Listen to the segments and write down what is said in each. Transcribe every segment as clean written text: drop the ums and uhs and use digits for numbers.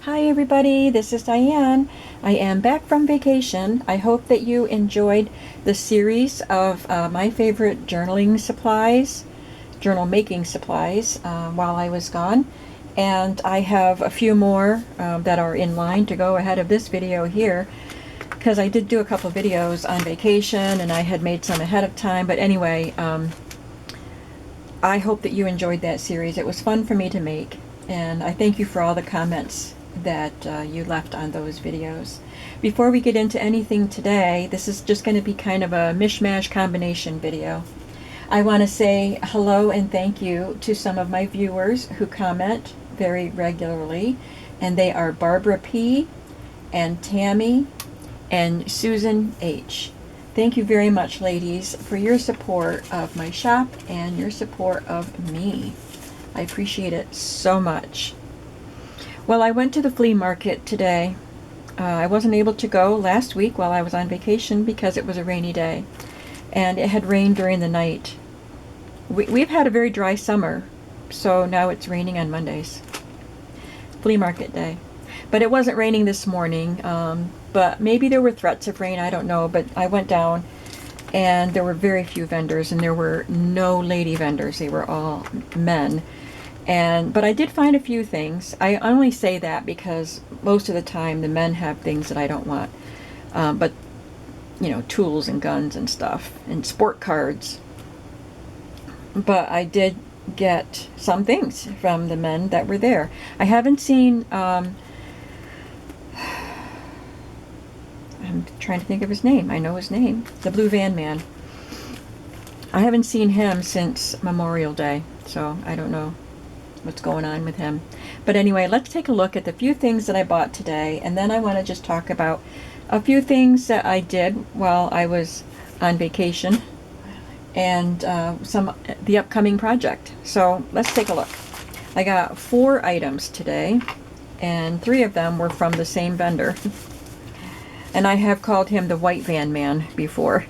Hi everybody, this is Diane. I am back from vacation. I hope that you enjoyed the series of my favorite journaling supplies, journal making supplies while I was gone. And I have a few more that are in line to go ahead of this video here, because I did do a couple videos on vacation and I had made some ahead of time. But anyway, I hope that you enjoyed that series. It was fun for me to make, and I thank you for all the comments that you left on those videos. Before we get into anything today, this is just going to be kind of a mishmash combination video. I want to say hello and thank you to some of my viewers who comment very regularly, and they are Barbara P. and Tammy and Susan H. Thank you very much, ladies, for your support of my shop and your support of me. I appreciate it so much. Well, I went to the flea market today. I wasn't able to go last week while I was on vacation because it was a rainy day, and it had rained during the night. We've had a very dry summer, so now it's raining on Mondays. Flea market day. But it wasn't raining this morning, but maybe there were threats of rain, I don't know. But I went down, and there were very few vendors, and there were no lady vendors. They were all men. But I did find a few things. I only say that because most of the time the men have things that I don't want. But, you know, tools and guns and stuff, and sport cards. But I did get some things from the men that were there. I haven't seen, I'm trying to think of his name. I know his name. The Blue Van Man. I haven't seen him since Memorial Day, so I don't know what's going on with him. But anyway, let's take a look at the few things that I bought today, and then I want to just talk about a few things that I did while I was on vacation, and the upcoming project. So let's take a look. I got 4 items today, and 3 of them were from the same vendor. And I have called him the White Van Man before.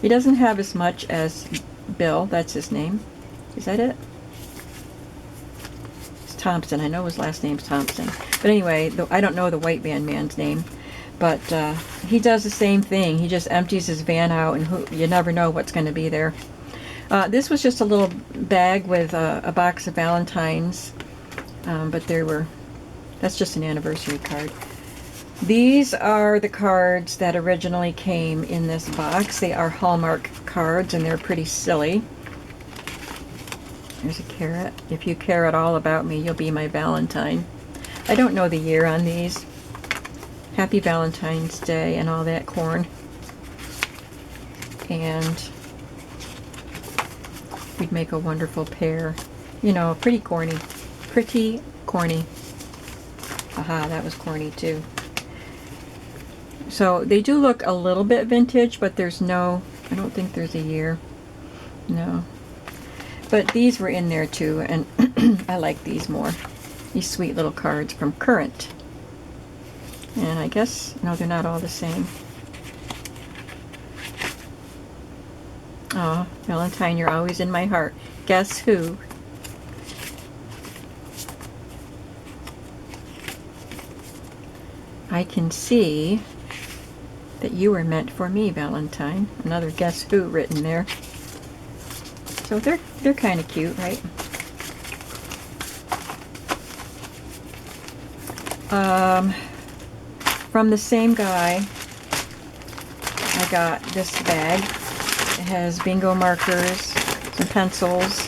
He doesn't have as much as Bill, that's his name. Is that it? Thompson. I know his last name's Thompson. But anyway, I don't know the White Van Man's name. But he does the same thing. He just empties his van out, and you never know what's going to be there. This was just a little bag with a box of Valentines. But that's just an anniversary card. These are the cards that originally came in this box. They are Hallmark cards, and they're pretty silly. There's a carrot. If you care at all about me, you'll be my Valentine. I don't know the year on these. Happy Valentine's Day and all that corn. And we'd make a wonderful pair. You know, pretty corny. Pretty corny. Aha, that was corny too. So they do look a little bit vintage, but I don't think there's a year. No. But these were in there too, and I like these more. These sweet little cards from Current. And I guess, no, they're not all the same. Oh, Valentine, you're always in my heart. Guess who? I can see that you were meant for me, Valentine. Another guess who written there. So they're kind of cute, right? From the same guy, I got this bag. It has bingo markers, some pencils,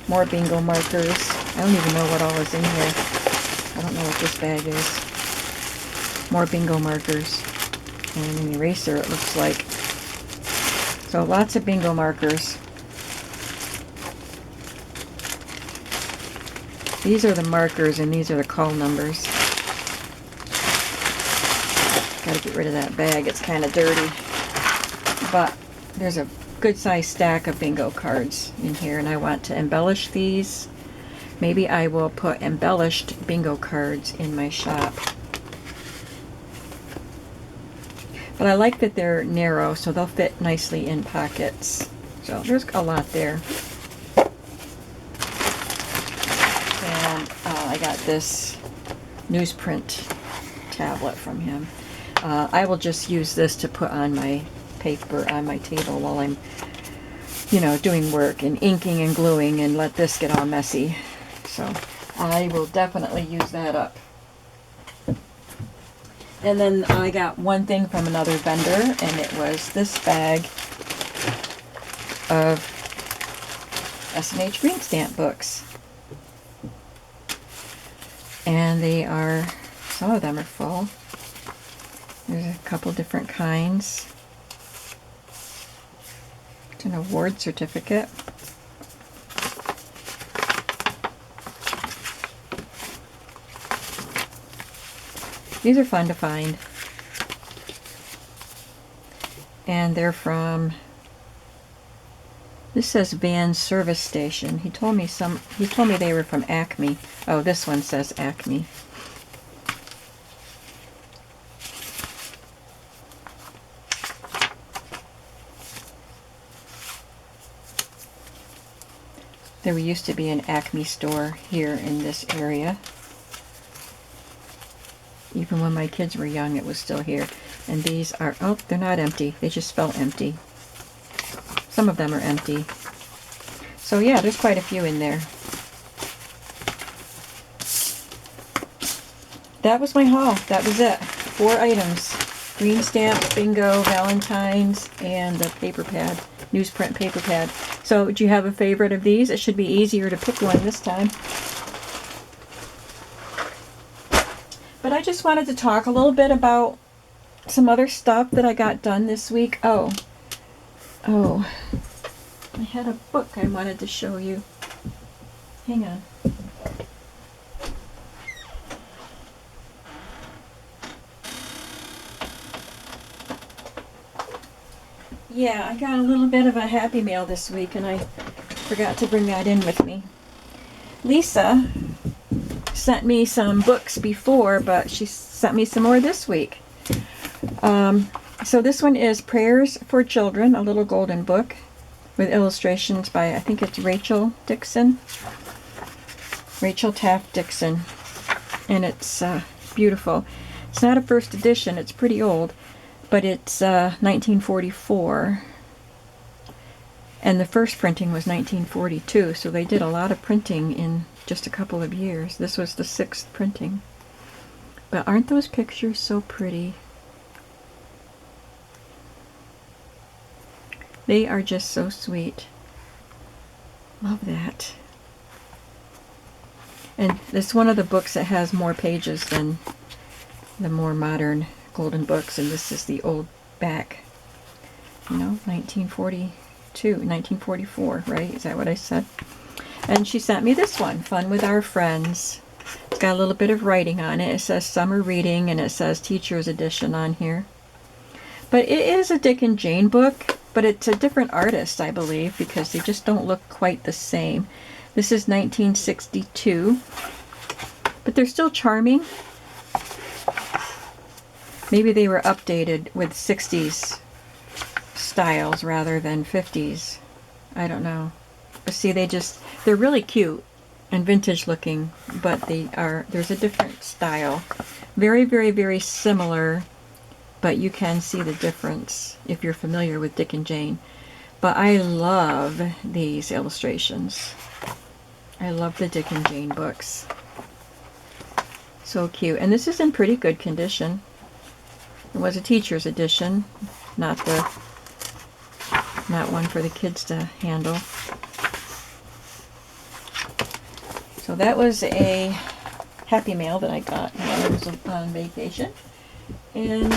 more bingo markers. I don't even know what all is in here. I don't know what this bag is. More bingo markers. And an eraser, it looks like. So lots of bingo markers. These are the markers, and these are the call numbers. Gotta get rid of that bag, it's kind of dirty. But there's a good sized stack of bingo cards in here, and I want to embellish these. Maybe I will put embellished bingo cards in my shop. But I like that they're narrow, so they'll fit nicely in pockets. So there's a lot there. And I I got this newsprint tablet from him. I will just use this to put on my paper on my table while I'm, you know, doing work and inking and gluing, and let this get all messy. So I will definitely use that up. And then I got one thing from another vendor, and it was this bag of S&H green stamp books. And they are, some of them are full. There's a couple different kinds. It's an award certificate. These are fun to find. And they're from, this says Van Service Station. He told me they were from Acme. Oh, this one says Acme. There used to be an Acme store here in this area. Even when my kids were young, it was still here. And these are, oh, they're not empty. They just felt empty. Some of them are empty. So yeah, there's quite a few in there. That was my haul. That was it. 4 items. Green stamp, bingo, Valentine's, and the paper pad. Newsprint paper pad. So do you have a favorite of these? It should be easier to pick one this time. But I just wanted to talk a little bit about some other stuff that I got done this week. Oh, I had a book I wanted to show you. Hang on. Yeah, I got a little bit of a happy mail this week, and I forgot to bring that in with me. Lisa sent me some books before, but she sent me some more this week. So this one is Prayers for Children, a little golden book with illustrations by, I think it's Rachel Taft Dixon, and it's beautiful. It's not a first edition, it's pretty old, but it's 1944, and the first printing was 1942, so they did a lot of printing in just a couple of years. This was the 6th printing. But aren't those pictures so pretty? They are just so sweet. Love that. And this is one of the books that has more pages than the more modern golden books, and this is the old back. You know, 1944, right? Is that what I said? And she sent me this one, Fun with Our Friends. It's got a little bit of writing on it. It says Summer Reading, and it says Teacher's Edition on here. But it is a Dick and Jane book, but it's a different artist, I believe, because they just don't look quite the same. This is 1962, but they're still charming. Maybe they were updated with 60s styles rather than 50s. I don't know. But see, they're really cute and vintage looking, but there's a different style. Very, very, very similar, but you can see the difference if you're familiar with Dick and Jane. But I love these illustrations. I love the Dick and Jane books. So cute. And this is in pretty good condition. It was a teacher's edition, not one for the kids to handle. So that was a happy mail that I got when I was on vacation. And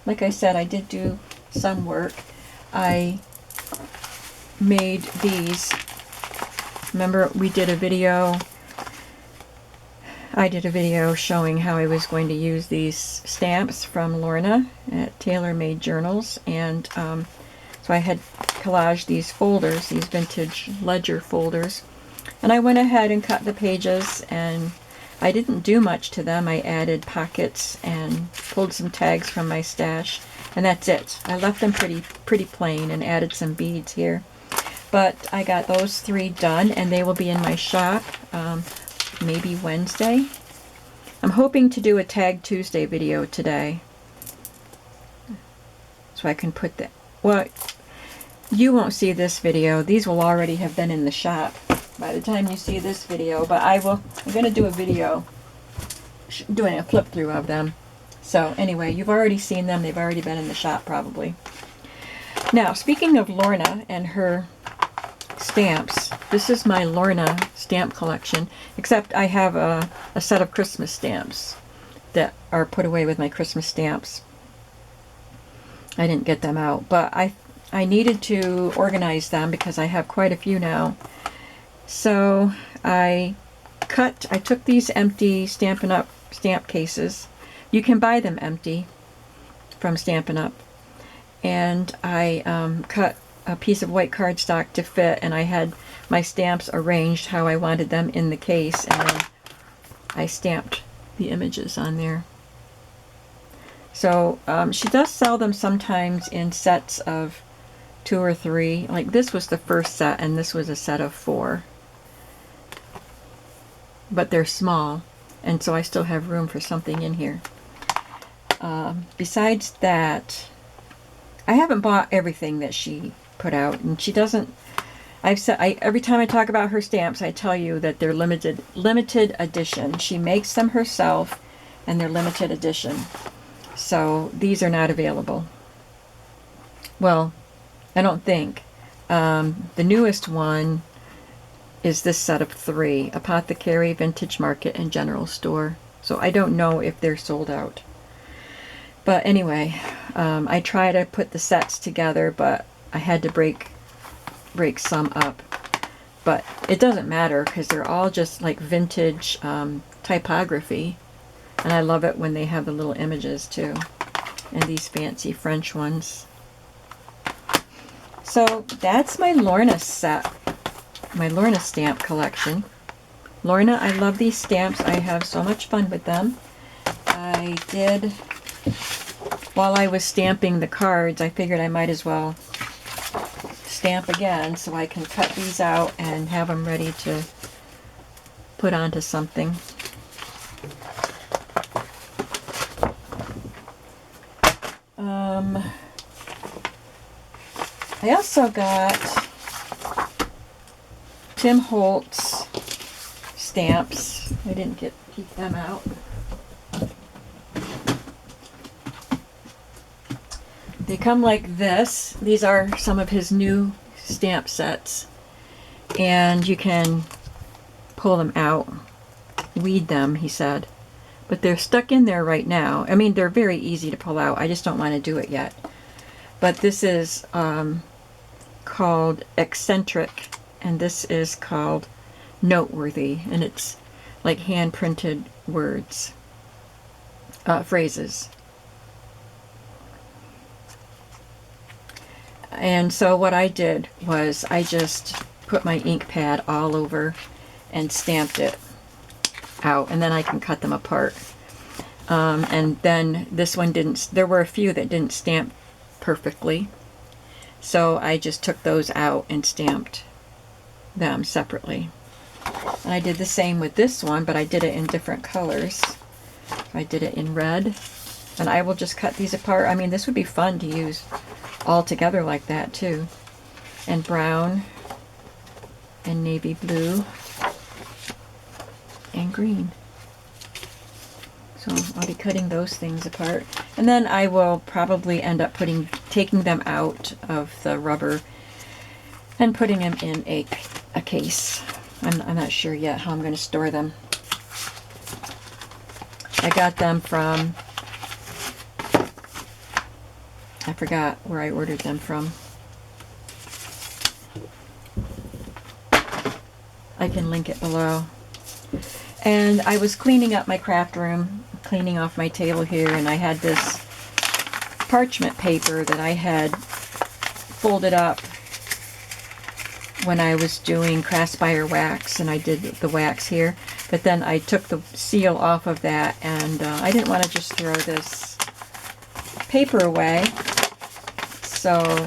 like I said, I did do some work. I made these. Remember, I did a video showing how I was going to use these stamps from Lorna at Tailor Made Journals, and so I had collaged these folders, these vintage ledger folders, and I went ahead and cut the pages, and I didn't do much to them. I added pockets and pulled some tags from my stash, and that's it. I left them pretty plain and added some beads here. But I got those 3 done, and they will be in my shop. maybe Wednesday. I'm hoping to do a Tag Tuesday video today. So I can put that, well, you won't see this video. These will already have been in the shop by the time you see this video, but I'm going to do a video doing a flip through of them. So anyway, you've already seen them. They've already been in the shop probably. Now, speaking of Lorna and her stamps, this is my Lorna stamp collection, except I have a set of Christmas stamps that are put away with my Christmas stamps. I didn't get them out, but I needed to organize them because I have quite a few now. So I took these empty Stampin' Up! Stamp cases. You can buy them empty from Stampin' Up! And I cut a piece of white cardstock to fit, and I had my stamps arranged how I wanted them in the case, and then I stamped the images on there. So she does sell them sometimes in sets of 2 or 3. Like this was the first set, and this was a set of 4. But they're small, and so I still have room for something in here. Besides that, I haven't bought everything that she put out, and she doesn't. Every time I talk about her stamps, I tell you that they're limited edition. She makes them herself, and they're limited edition. So these are not available. Well, I don't think. The newest one is this set of 3, Apothecary, Vintage Market, and General Store. So I don't know if they're sold out. But anyway, I try to put the sets together, but I had to break some up. But it doesn't matter because they're all just like vintage typography. And I love it when they have the little images too. And these fancy French ones. So that's my Lorna set. My Lorna stamp collection. Lorna, I love these stamps. I have so much fun with them. I did, while I was stamping the cards, I figured I might as well stamp again so I can cut these out and have them ready to put onto something. I also got Tim Holtz stamps. I didn't keep them out. They come like this. These are some of his new stamp sets. And you can pull them out, weed them, he said. But they're stuck in there right now. I mean, they're very easy to pull out. I just don't want to do it yet. But this is called Eccentric, and this is called Noteworthy, and it's like hand-printed words, phrases. And so what I did was I just put my ink pad all over and stamped it out, and then I can cut them apart. And then this one didn't, there were a few that didn't stamp perfectly, so I just took those out and stamped them separately. And I did the same with this one, but I did it in different colors. I did it in red, and I will just cut these apart. I mean, this would be fun to use all together like that too. And brown, and navy blue, and green. So I'll be cutting those things apart. And then I will probably end up taking them out of the rubber and putting them in a case. I'm not sure yet how I'm going to store them. I got them from, I forgot where I ordered them from. I can link it below. And I was cleaning up my craft room, cleaning off my table here, and I had this parchment paper that I had folded up when I was doing Craftspire wax, and I did the wax here. But then I took the seal off of that, and I didn't want to just throw this paper away. So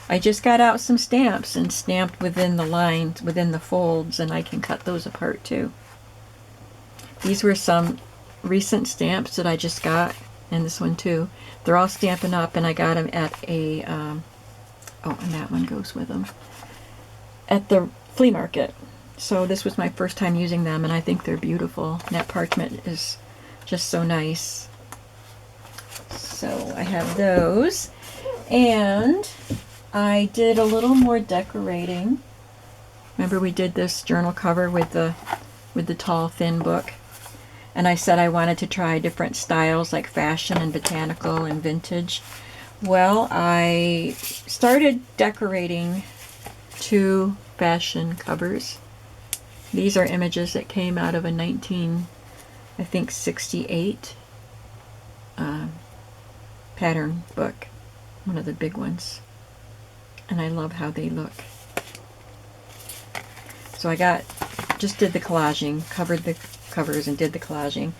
I just got out some stamps and stamped within the lines, within the folds, and I can cut those apart too. These were some recent stamps that I just got, and this one too. They're all Stampin' Up, and I got them at a, oh, and that one goes with them, at the flea market. So this was my first time using them, and I think they're beautiful. And that parchment is just so nice. So I have those, and I did a little more decorating. Remember we did this journal cover with the tall, thin book? And I said I wanted to try different styles like fashion and botanical and vintage. Well, I started decorating 2 fashion covers. These are images that came out of a 1968 pattern book, one of the big ones. And I love how they look. So I just did the collaging, covered the covers and did the collaging,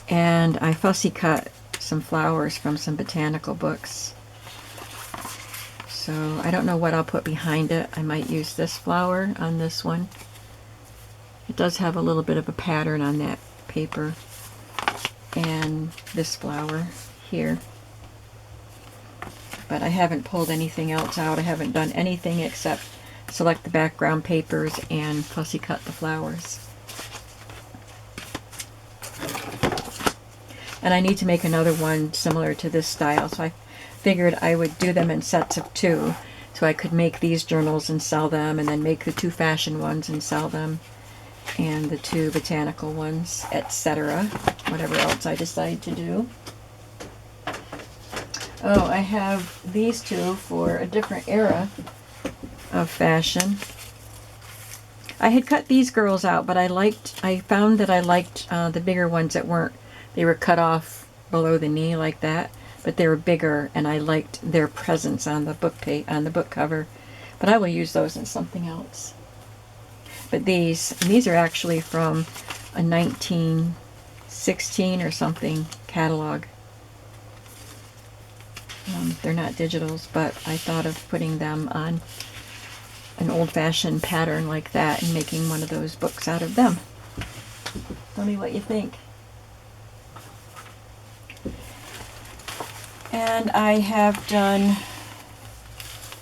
and I fussy cut some flowers from some botanical books. So I don't know what I'll put behind it. I might use this flower on this one. It does have a little bit of a pattern on that paper, and this flower here. But I haven't pulled anything else out. I haven't done anything except select the background papers and fussy cut the flowers. And I need to make another one similar to this style, so I figured I would do them in sets of 2, so I could make these journals and sell them, and then make the 2 fashion ones and sell them, and the 2 botanical ones, etc. Whatever else I decide to do. Oh, I have these 2 for a different era of fashion. I had cut these girls out, but I found that I liked the bigger ones that they were cut off below the knee like that, but they were bigger, and I liked their presence on the book cover. But I will use those in something else. But these are actually from a 1916 or something catalog. They're not digitals, but I thought of putting them on an old-fashioned pattern like that and making one of those books out of them. Tell me what you think. And I have done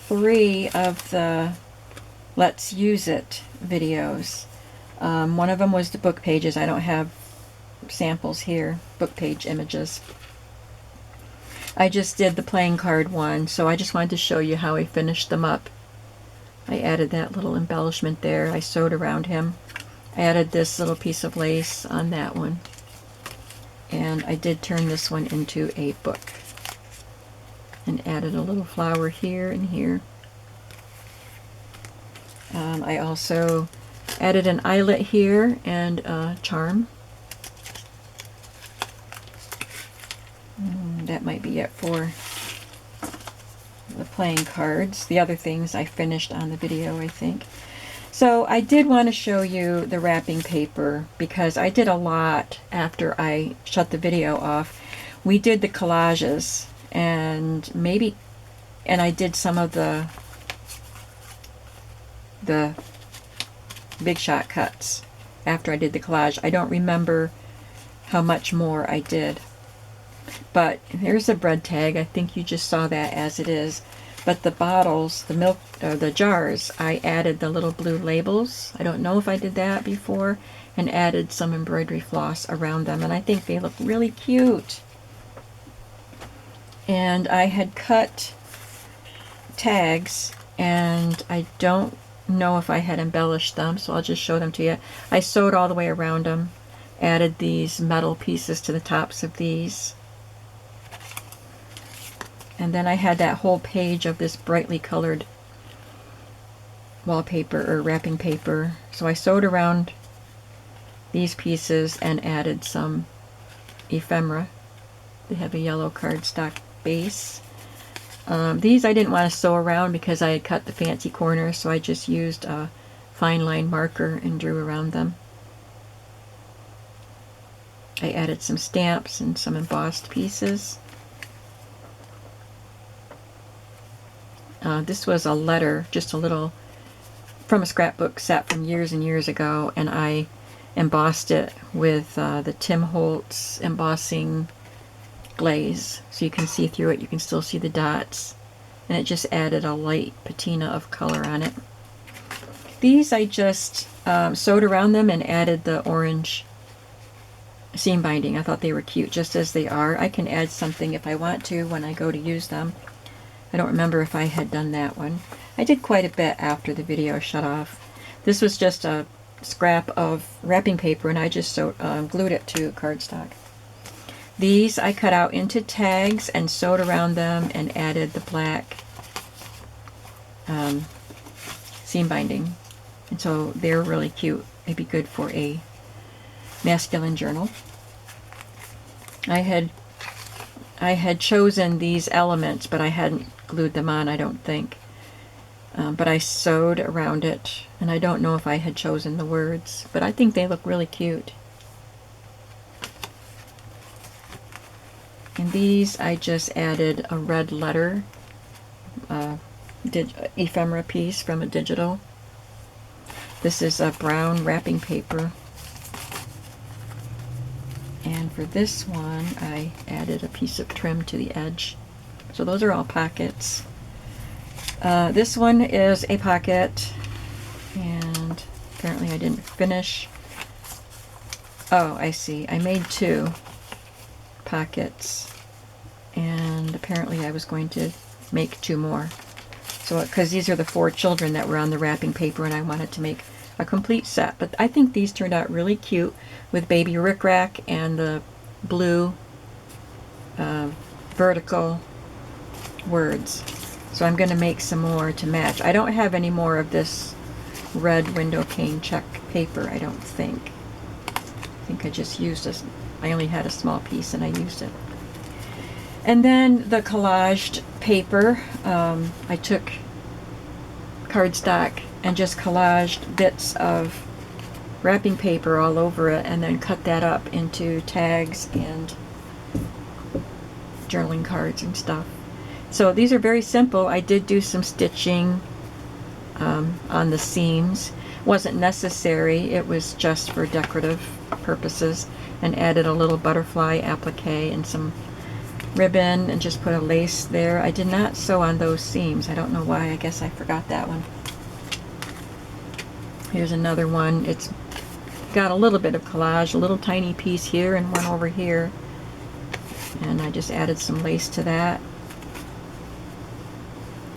3 of the Let's Use It videos. One of them was the book pages. I don't have samples here, book page images. I just did the playing card one, so I just wanted to show you how I finished them up. I added that little embellishment there. I sewed around him. I added this little piece of lace on that one. And I did turn this one into a book. And added a little flower here and here. I also added an eyelet here and a charm. That might be it for the playing cards. The other things I finished on the video, I think. So I did want to show you the wrapping paper because I did a lot after I shut the video off. We did the collages and I did some of the big shot cuts after I did the collage. I don't remember how much more I did. But here's the bread tag. I think you just saw that as it is. But the bottles, the milk, the jars, I added the little blue labels. I don't know if I did that before. And added some embroidery floss around them. And I think they look really cute. And I had cut tags. And I don't know if I had embellished them. So I'll just show them to you. I sewed all the way around them. Added these metal pieces to the tops of these. And then I had that whole page of this brightly colored wallpaper or wrapping paper. So I sewed around these pieces and added some ephemera. They have a yellow cardstock base. These I didn't want to sew around because I had cut the fancy corners, so I just used a fine line marker and drew around them. I added some stamps and some embossed pieces. This was a letter, just a little, from a scrapbook set from years and years ago, and I embossed it with the Tim Holtz embossing glaze. So you can see through it, you can still see the dots. And it just added a light patina of color on it. These I just sewed around them and added the orange seam binding. I thought they were cute just as they are. I can add something if I want to when I go to use them. I don't remember if I had done that one. I did quite a bit after the video shut off. This was just a scrap of wrapping paper and I just glued it to cardstock. These I cut out into tags and sewed around them and added the black seam binding. And so they're really cute. They'd be good for a masculine journal. I had chosen these elements, but I hadn't glued them on, I don't think. But I sewed around it, and I don't know if I had chosen the words, but I think they look really cute. And these I just added a red letter, ephemera piece from a digital. This is a brown wrapping paper. And for this one, I added a piece of trim to the edge. So those are all pockets. This one is a pocket, and apparently I didn't finish. Oh, I see. I made 2 pockets, and apparently I was going to make 2 more. So, because these are the 4 children that were on the wrapping paper, and I wanted to make a complete set. But I think these turned out really cute with baby rickrack and the blue vertical words. So I'm going to make some more to match. I don't have any more of this red window pane check paper, I don't think. I think I just used this. I only had a small piece and I used it. And then the collaged paper, I took cardstock and just collaged bits of wrapping paper all over it and then cut that up into tags and journaling cards and stuff. So these are very simple. I did do some stitching on the seams. Wasn't necessary, it was just for decorative purposes, and added a little butterfly applique and some ribbon and just put a lace there. I did not sew on those seams. I don't know why. I guess I forgot that one. Here's another one. It's got a little bit of collage, a little tiny piece here and one over here. And I just added some lace to that.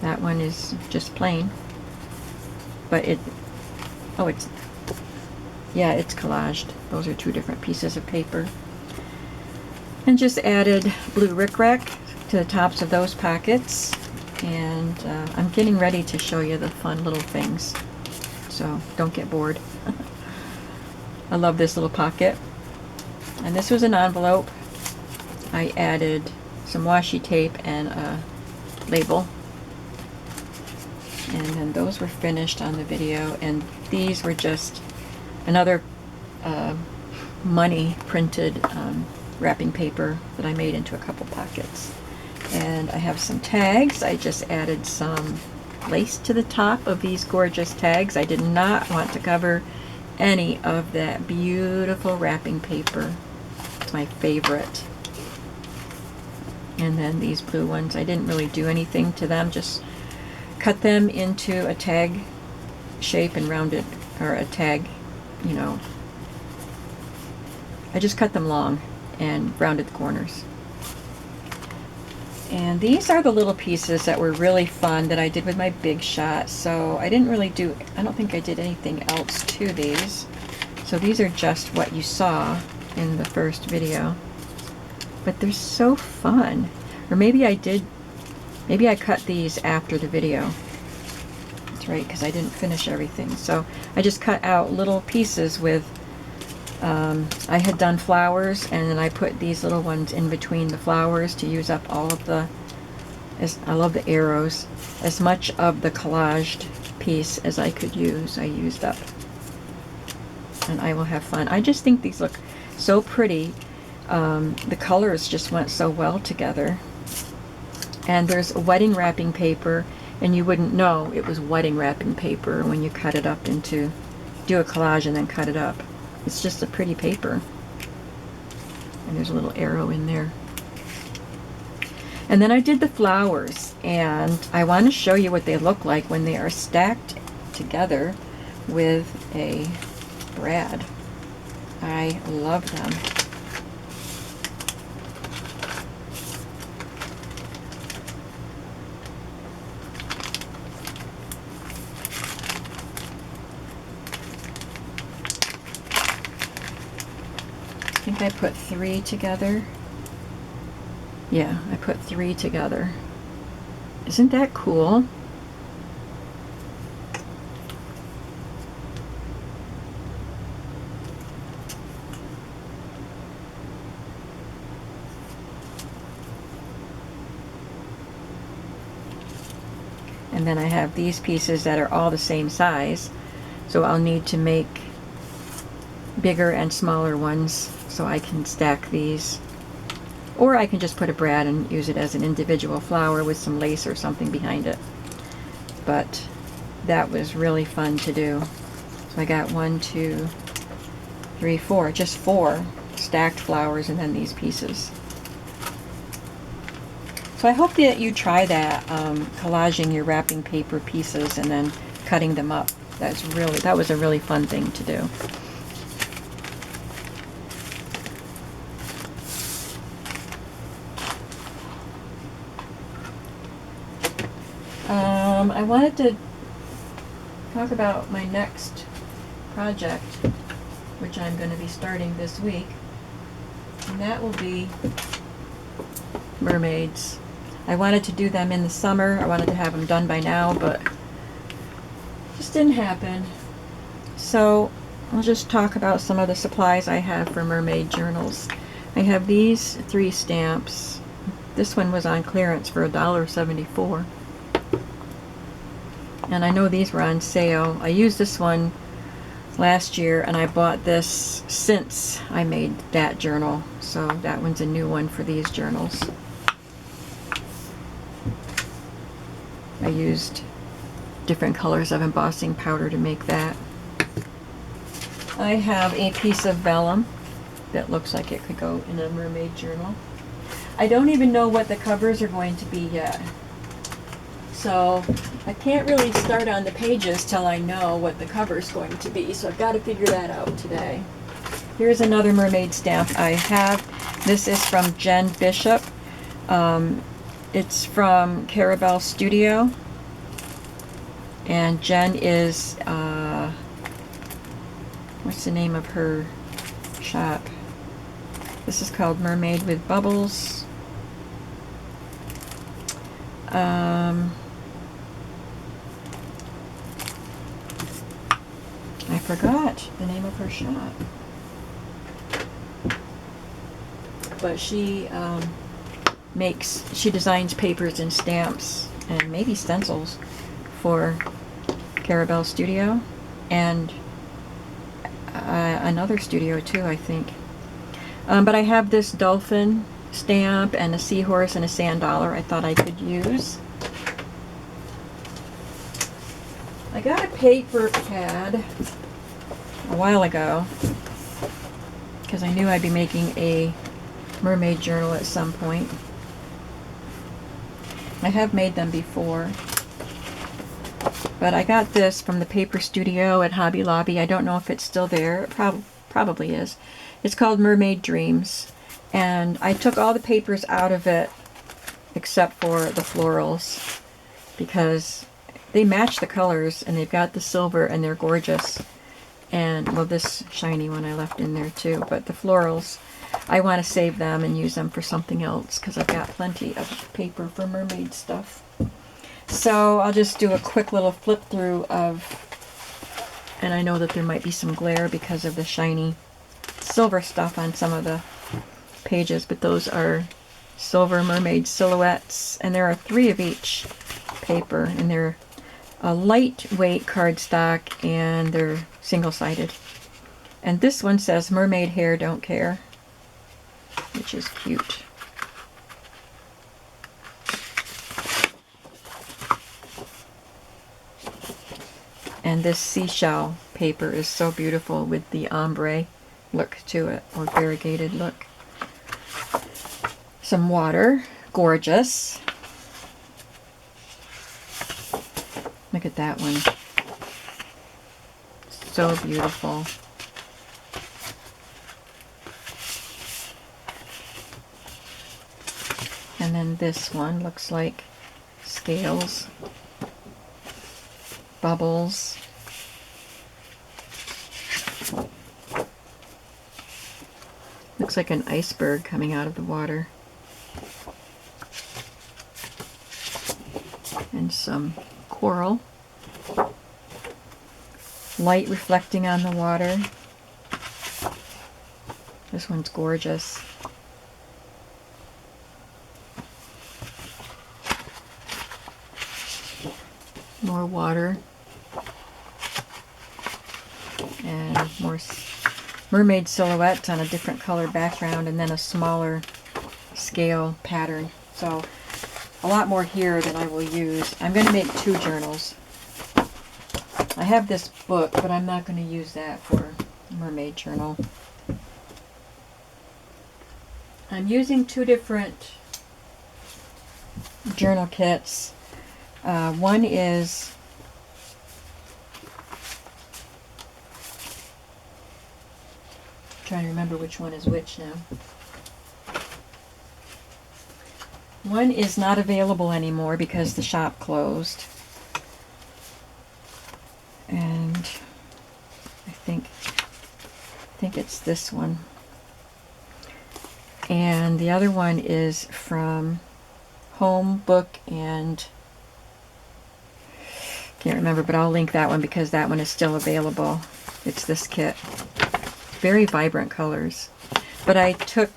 That one is just plain. But it's collaged. Those are 2 different pieces of paper. And just added blue rickrack to the tops of those pockets. And I'm getting ready to show you the fun little things. So don't get bored. I love this little pocket. And this was an envelope. I added some washi tape and a label. And then those were finished on the video. And these were just another money printed wrapping paper that I made into a couple pockets. And I have some tags. I just added some lace to the top of these gorgeous tags. I did not want to cover any of that beautiful wrapping paper. It's my favorite. And then these blue ones, I didn't really do anything to them, just cut them into a tag shape and rounded, or a tag, you know. I just cut them long and rounded the corners. And these are the little pieces that were really fun that I did with my Big Shot. So I didn't really do, I don't think I did anything else to these. So these are just what you saw in the first video. But they're so fun. Or maybe I did, maybe I cut these after the video. That's right, because I didn't finish everything. So I just cut out little pieces with, I had done flowers, and then I put these little ones in between the flowers to use up all of the, I love the arrows, as much of the collaged piece as I could use, I used up. And I will have fun. I just think these look so pretty. The colors just went so well together. And there's a wedding wrapping paper, and you wouldn't know it was wedding wrapping paper when you cut it up into, do a collage and then cut it up. It's just a pretty paper. And there's a little arrow in there. And then I did the flowers, and I want to show you what they look like when they are stacked together with a brad. I love them. I think I put 3 together. Yeah, I put 3 together. Isn't that cool? And then I have these pieces that are all the same size, so I'll need to make bigger and smaller ones so I can stack these. Or I can just put a brad and use it as an individual flower with some lace or something behind it. But that was really fun to do. So I got 1, 2, 3, 4, just 4 stacked flowers and then these pieces. So I hope that you try that, collaging your wrapping paper pieces and then cutting them up. That was a really fun thing to do. I wanted to talk about my next project, which I'm going to be starting this week, and that will be mermaids. I wanted to do them in the summer. I wanted to have them done by now, but it just didn't happen. So I'll just talk about some of the supplies I have for mermaid journals. I have these 3 stamps. This one was on clearance for $1.74. And I know these were on sale. I used this one last year, and I bought this since I made that journal. So that one's a new one for these journals. I used different colors of embossing powder to make that. I have a piece of vellum that looks like it could go in a mermaid journal. I don't even know what the covers are going to be yet. So I can't really start on the pages till I know what the cover is going to be. So I've got to figure that out today. Here's another mermaid stamp I have. This is from Jen Bishop. It's from Carabelle Studio. And Jen is, what's the name of her shop? This is called Mermaid with Bubbles. I forgot the name of her shop. But she she designs papers and stamps and maybe stencils for Carabelle Studio and another studio too, I think. But I have this dolphin stamp and a seahorse and a sand dollar I thought I could use. I got a paper pad a while ago because I knew I'd be making a mermaid journal at some point. I have made them before, but I got this from the paper studio at Hobby Lobby. I don't know if it's still there. It probably is. It's called Mermaid Dreams, and I took all the papers out of it except for the florals because they match the colors and they've got the silver and they're gorgeous. And well, this shiny one I left in there too, but the florals, I want to save them and use them for something else because I've got plenty of paper for mermaid stuff. So I'll just do a quick little flip through of, and I know that there might be some glare because of the shiny silver stuff on some of the pages, but those are silver mermaid silhouettes, and there are 3 of each paper, and they're a lightweight cardstock, and they're single-sided. And this one says mermaid hair don't care, which is cute. And this seashell paper is so beautiful with the ombre look to it, or variegated look. Some water, gorgeous. Look at that one. So beautiful. And then this one looks like scales, bubbles. Looks like an iceberg coming out of the water. And some coral. Light reflecting on the water. This one's gorgeous. More water. And more mermaid silhouettes on a different color background, and then a smaller scale pattern. So a lot more here than I will use. I'm going to make 2 journals. I have this book, but I'm not going to use that for a mermaid journal. I'm using 2 different journal kits. One is trying to remember which one is which now. One is not available anymore because the shop closed. And I think it's this one. And the other one is from Home Book and can't remember, but I'll link that one because that one is still available. It's this kit. Very vibrant colors. But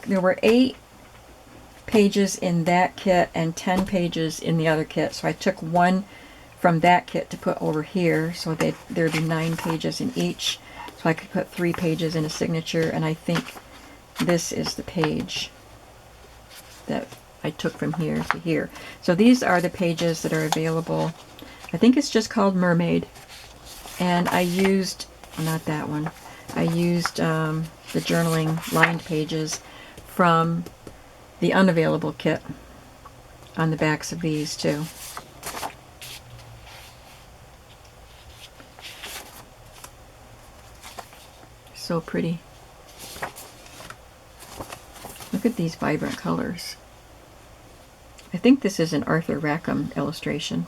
there were 8 pages in that kit and 10 pages in the other kit. So I took one from that kit to put over here, so there'd be 9 pages in each. So I could put 3 pages in a signature, and I think this is the page that I took from here to here. So these are the pages that are available. I think it's just called Mermaid. And I used, not that one, I used the journaling lined pages from the unavailable kit on the backs of these too. So pretty. Look at these vibrant colors. I think this is an Arthur Rackham illustration.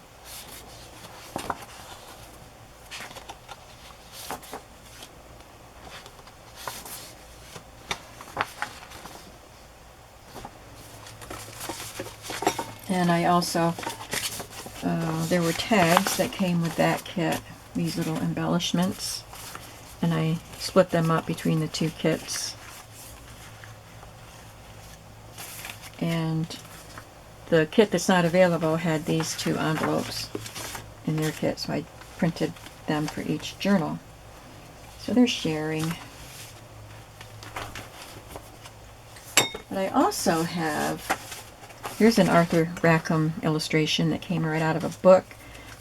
And I also, there were tags that came with that kit, these little embellishments, and I split them up between the 2 kits. And the kit that's not available had these 2 envelopes in their kit, so I printed them for each journal. So they're sharing. But I also have, here's an Arthur Rackham illustration that came right out of a book.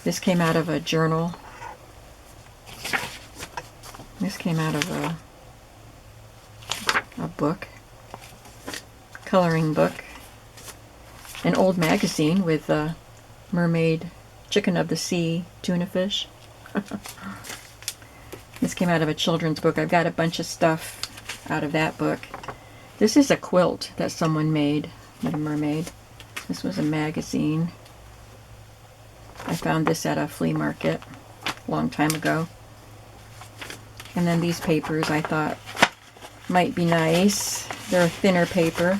This came out of a journal. This came out of a book, coloring book, an old magazine with a mermaid, chicken of the sea, tuna fish. This came out of a children's book. I've got a bunch of stuff out of that book. This is a quilt that someone made with a mermaid. This was a magazine. I found this at a flea market a long time ago. And then these papers I thought might be nice. They're a thinner paper.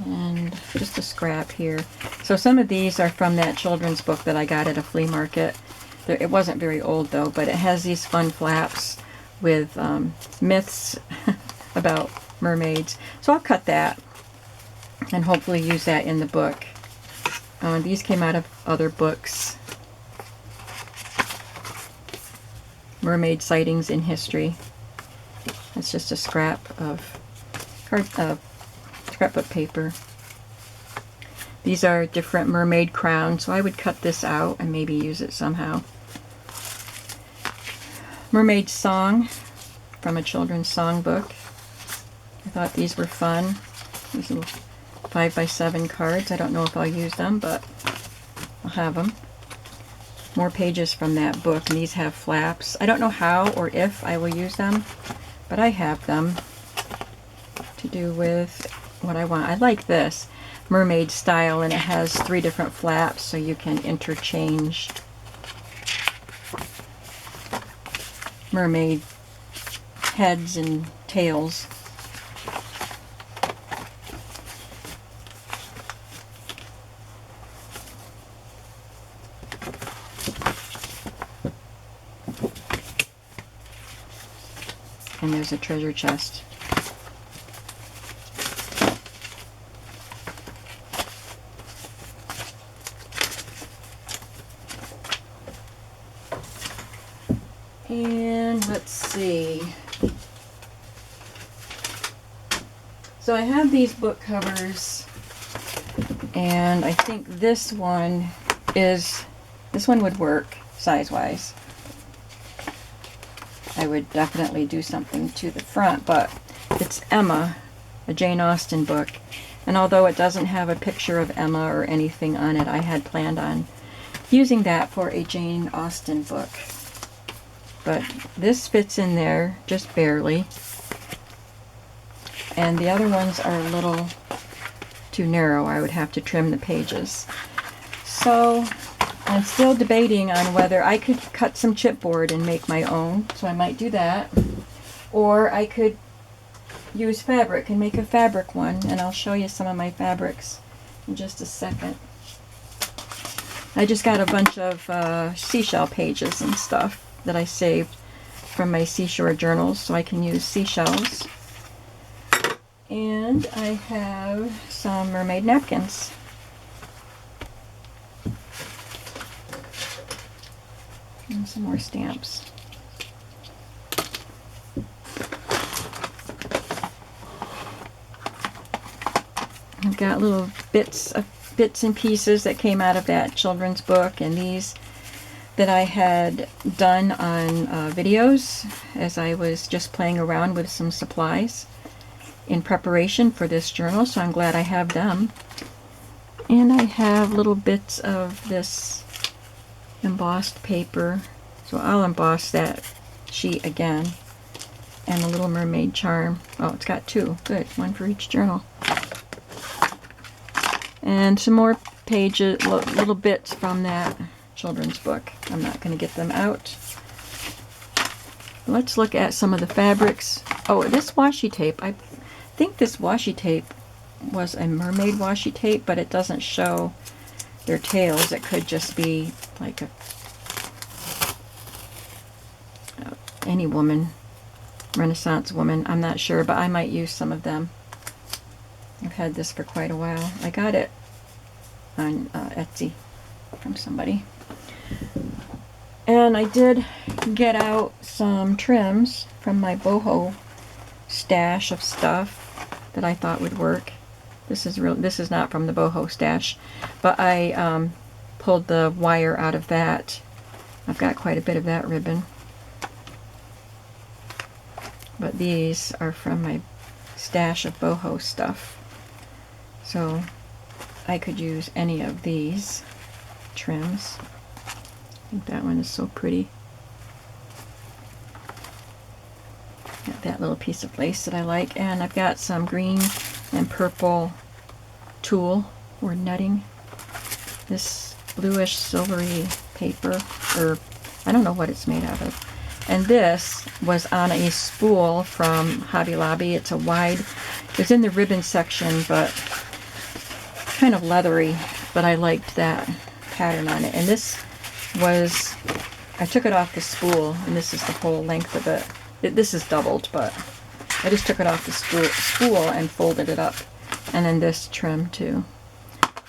And just a scrap here. So some of these are from that children's book that I got at a flea market. It wasn't very old though, but it has these fun flaps with myths about mermaids. So I'll cut that and hopefully use that in the book. These came out of other books. Mermaid sightings in history. That's just a scrap of scrapbook paper. These are different mermaid crowns, so I would cut this out and maybe use it somehow. Mermaid Song from a children's songbook. I thought these were fun. These little 5x7 cards. I don't know if I'll use them, but I'll have them. More pages from that book, and these have flaps. I don't know how or if I will use them, but I have them to do with what I want. I like this mermaid style, and it has 3 different flaps, so you can interchange mermaid heads and tails. And there's a treasure chest. And let's see. So I have these book covers, and I think this one would work size-wise. I would definitely do something to the front, but it's Emma, a Jane Austen book. And although it doesn't have a picture of Emma or anything on it, I had planned on using that for a Jane Austen book. But this fits in there just barely. And the other ones are a little too narrow. I would have to trim the pages. So I'm still debating on whether I could cut some chipboard and make my own. So I might do that. Or I could use fabric and make a fabric one. And I'll show you some of my fabrics in just a second. I just got a bunch of seashell pages and stuff that I saved from my seashore journals, so I can use seashells. And I have some mermaid napkins. And some more stamps. I've got little bits and pieces that came out of that children's book, and these that I had done on videos as I was just playing around with some supplies in preparation for this journal, so I'm glad I have them. And I have little bits of this embossed paper, so I'll emboss that sheet again. And a little mermaid charm. Oh, it's got 2. Good, 1 for each journal. And some more pages, little bits from that children's book. I'm not going to get them out. Let's look at some of the fabrics. Oh, this washi tape. I think this washi tape was a mermaid washi tape, but it doesn't show their tails. It could just be like any woman, Renaissance woman. I'm not sure, but I might use some of them. I've had this for quite a while. I got it on Etsy from somebody. And I did get out some trims from my boho stash of stuff that I thought would work. This is not from the boho stash, but I pulled the wire out of that. I've got quite a bit of that ribbon. But these are from my stash of boho stuff. So I could use any of these trims. I think that one is so pretty. Got that little piece of lace that I like, and I've got some green and purple tulle or netting. This bluish silvery paper, or I don't know what it's made out of. And this was on a spool from Hobby Lobby. It's a wide, it's in the ribbon section, but kind of leathery, but I liked that pattern on it. And this was, I took it off the spool, and this is the whole length of it. This is doubled, but I just took it off the spool and folded it up. And then this trim too.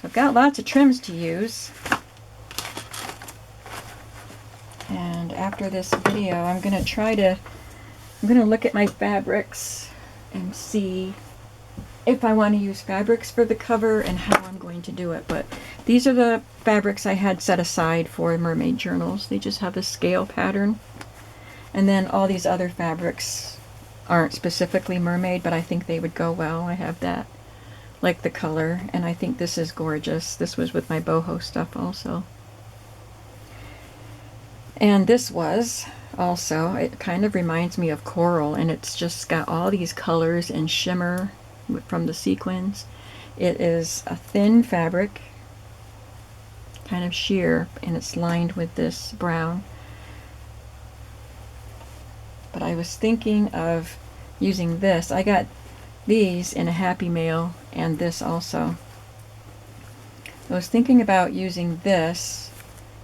I've got lots of trims to use. And after this video, I'm going to look at my fabrics and see if I want to use fabrics for the cover and how I'm going to do it. But these are the fabrics I had set aside for mermaid journals. They just have a scale pattern. And then all these other fabrics aren't specifically mermaid, but I think they would go well. I have that, like the color, and I think this is gorgeous. This was with my boho stuff also. And this was also, it kind of reminds me of coral, and it's just got all these colors and shimmer from the sequins. It is a thin fabric, kind of sheer, and it's lined with this brown. But I was thinking of using this. I got these in a Happy Mail and this also. I was thinking about using this,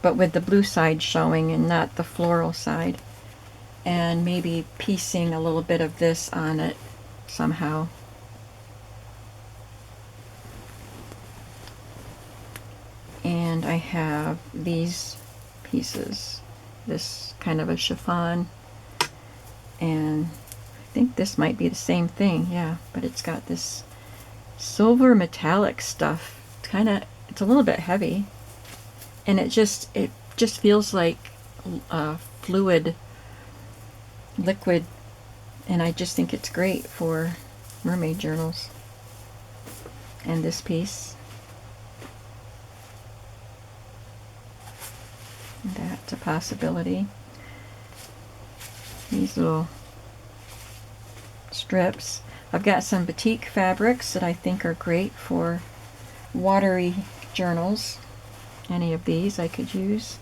but with the blue side showing and not the floral side, and maybe piecing a little bit of this on it somehow. And I have these pieces, this kind of a chiffon, and I think this might be the same thing, yeah, but it's got this silver metallic stuff. It's a little bit heavy, and it just feels like fluid, liquid, and I just think it's great for mermaid journals. And this piece, that's a possibility. These little strips. I've got some batik fabrics that I think are great for watery journals. Any of these I could use.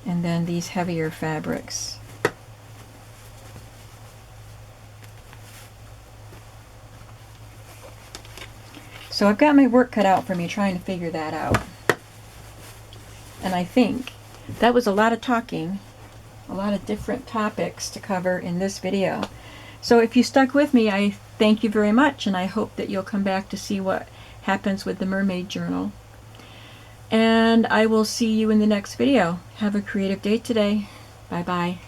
And then these heavier fabrics. So I've got my work cut out for me trying to figure that out. And I think that was a lot of talking, a lot of different topics to cover in this video. So if you stuck with me, I thank you very much, and I hope that you'll come back to see what happens with the mermaid journal. And I will see you in the next video. Have a creative day today. Bye-bye.